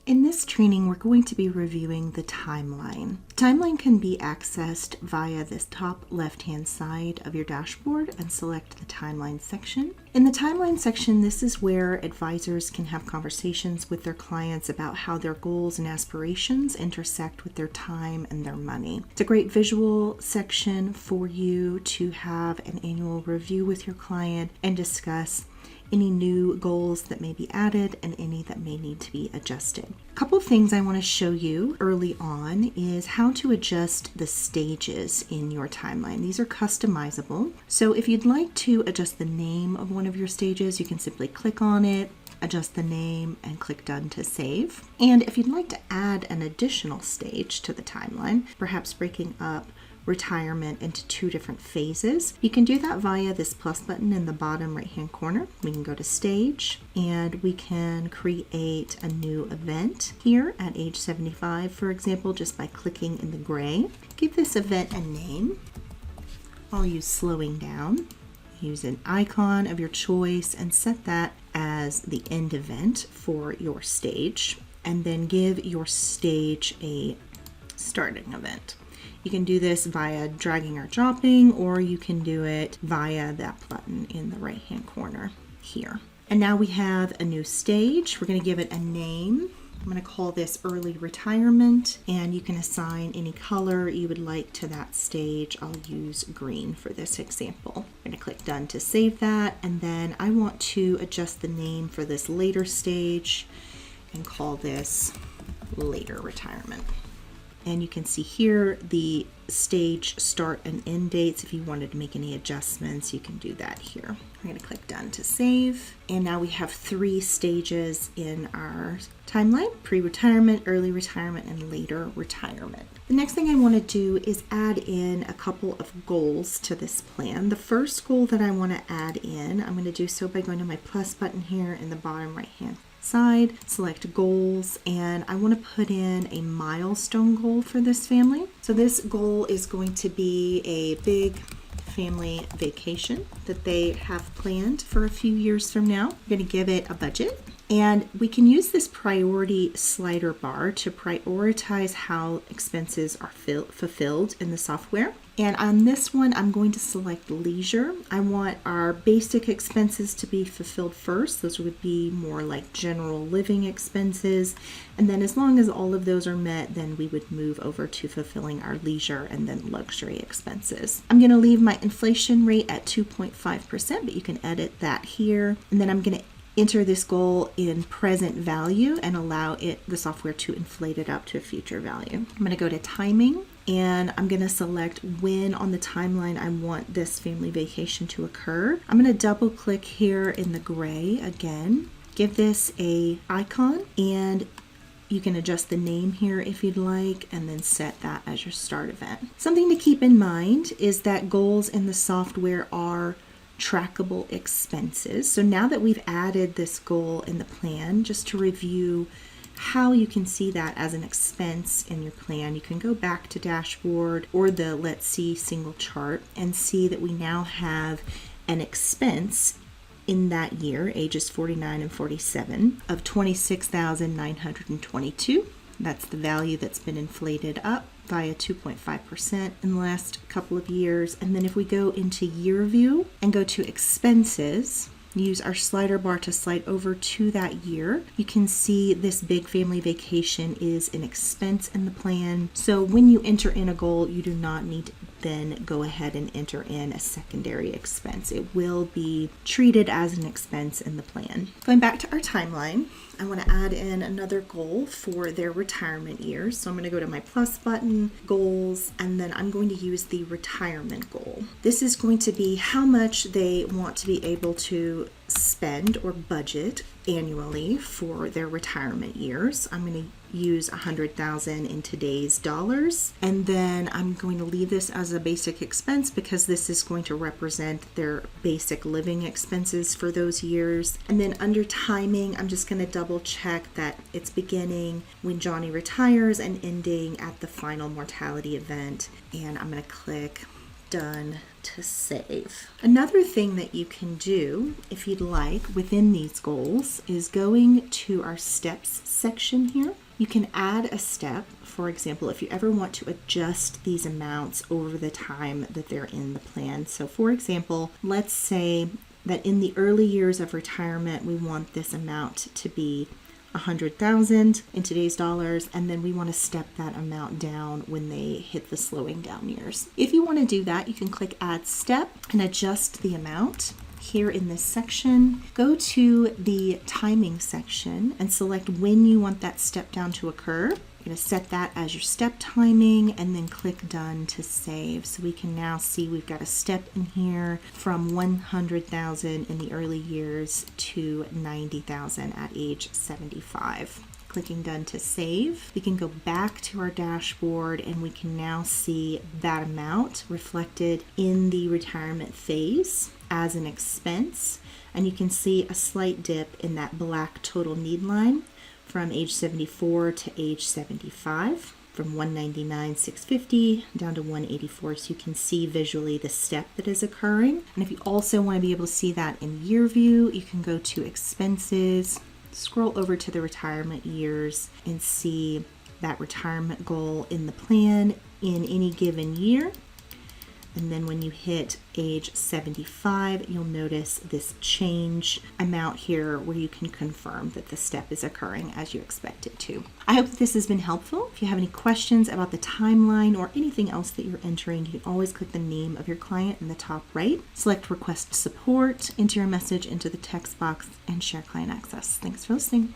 In this training, we're going to be reviewing the timeline. The timeline can be accessed via this top left-hand side of your dashboard and select the timeline section. In the timeline section, this is where advisors can have conversations with their clients about how their goals and aspirations intersect with their time and their money. It's a great visual section for you to have an annual review with your client and discuss any new goals that may be added and any that may need to be adjusted. A couple of things I want to show you early on is how to adjust the stages in your timeline. These are customizable. So if you'd like to adjust the name of one of your stages, you can simply click on it, adjust the name, and click Done to save. And if you'd like to add an additional stage to the timeline, perhaps breaking up retirement into two different phases, you can do that via this plus button in the bottom right hand corner. We can go to stage and we can create a new event here at age 75, for example, just by clicking in the gray. Give this event a name. I'll use slowing down. Use an icon of your choice and set that as the end event for your stage, and then give your stage a starting event. You can do this via dragging or dropping, or you can do it via that button in the right hand corner here. And now we have a new stage. We're going to give it a name. I'm going to call this early retirement, and you can assign any color you would like to that stage. I'll use green for this example. I'm going to click Done to save that, and then I want to adjust the name for this later stage and call this later retirement. And you can see here the stage start and end dates. If you wanted to make any adjustments, you can do that here. I'm going to click Done to save. And now we have 3 stages in our timeline: pre-retirement, early retirement, and later retirement. The next thing I want to do is add in a couple of goals to this plan. The first goal that I want to add in, I'm going to do so by going to my plus button here in the bottom right hand side, select goals, and I want to put in a milestone goal for this family. So this goal is going to be a big family vacation that they have planned for a few years from now. I'm going to give it a budget, and we can use this priority slider bar to prioritize how expenses are fulfilled in the software. And on this one, I'm going to select leisure. I want our basic expenses to be fulfilled first. Those would be more like general living expenses. And then as long as all of those are met, then we would move over to fulfilling our leisure and then luxury expenses. I'm going to leave my inflation rate at 2.5%, but you can edit that here. And then I'm going to enter this goal in present value and allow the software to inflate it up to a future value. I'm going to go to timing, and I'm going to select when on the timeline I want this family vacation to occur. I'm going to double click here in the gray again, give this a icon, and you can adjust the name here if you'd like, and then set that as your start event. Something to keep in mind is that goals in the software are trackable expenses. So now that we've added this goal in the plan, just to review how you can see that as an expense in your plan, you can go back to dashboard or the Let's See single chart and see that we now have an expense in that year, ages 49 and 47, of $26,922. That's the value that's been inflated up via 2.5% in the last couple of years. And then if we go into year view and go to expenses, use our slider bar to slide over to that year, you can see this big family vacation is an expense in the plan. So when you enter in a goal, you do not need to then go ahead and enter in a secondary expense. It will be treated as an expense in the plan. Going back to our timeline, I want to add in another goal for their retirement years. So I'm going to go to my plus button, goals, and then I'm going to use the retirement goal. This is going to be how much they want to be able to spend or budget annually for their retirement years. I'm going to use $100,000 in today's dollars, and then I'm going to leave this as a basic expense because this is going to represent their basic living expenses for those years. And then under timing, I'm just going to double check that it's beginning when Johnny retires and ending at the final mortality event, and I'm going to click done to save. Another thing that you can do, if you'd like, within these goals is going to our steps section here. You can add a step, for example, if you ever want to adjust these amounts over the time that they're in the plan. So for example, let's say that in the early years of retirement, we want this amount to be 100,000 in today's dollars, and then we want to step that amount down when they hit the slowing down years. If you want to do that, you can click Add Step and adjust the amount. Here in this section, go to the timing section and select when you want that step down to occur. You're going to set that as your step timing and then click Done to save. So we can now see we've got a step in here from 100,000 in the early years to 90,000 at age 75. Clicking Done to save, we can go back to our dashboard and we can now see that amount reflected in the retirement phase as an expense. And you can see a slight dip in that black total need line from age 74 to age 75, from 199,650 down to 184. So you can see visually the step that is occurring. And if you also want to be able to see that in year view, you can go to expenses, scroll over to the retirement years and see that retirement goal in the plan in any given year. And then when you hit age 75, you'll notice this change amount here where you can confirm that the step is occurring as you expect it to. I hope that this has been helpful. If you have any questions about the timeline or anything else that you're entering, you can always click the name of your client in the top right, select Request Support, enter your message into the text box, and share client access. Thanks for listening.